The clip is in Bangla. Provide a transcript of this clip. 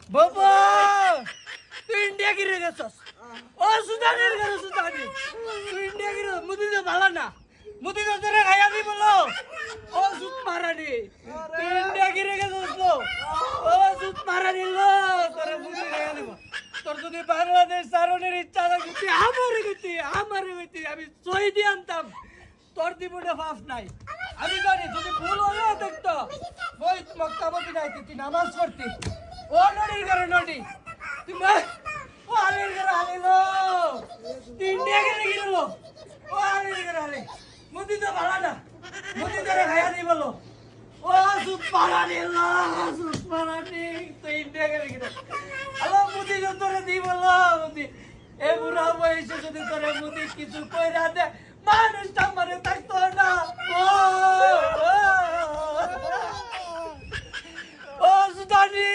বাবা তুই ইন্ডিয়া গিরে গেছস ও সুদানের ঘরে সুদানি তুই ইন্ডিয়া গিরে মুদি তো ভালো না মুদি তো তোরে খাইয়া দি বলো ও সুত মারানি তুই ইন্ডিয়া গিরে গেছস লো ও সুত মারানি লো তোরে মুদি খাইয়া দিব তোর যদি বাংলাদেশ সারণের ইচ্ছা থাকে তুই আমারে গতি আমি সহিদি আনতাম তোর দিবনে ফাফ নাই আমি জানি যদি ভুল হলেও দেখতো ওই মক্কাবতী যাইতি তুই নামাজ পড়তি ও নড়ির ঘরে নড়ি তুই ও আলির ঘরে আলিলো তুই ইন্ডিয়া গেলে গিরলো ও আলির ঘরে আলি মুদি তো ভালো না মুদি তোরে খাইয়া দি বলো ও সুত পারানি লো সুত পারানি তুই ইন্ডিয়া গেলে গিরলো আলো মুদি তোরে দি বলো মুদি এ বুড়া বয়সে যদি তোরে মুদি কিছু কইরা দে মানুষটা মরে থাকতো না ও সুদানি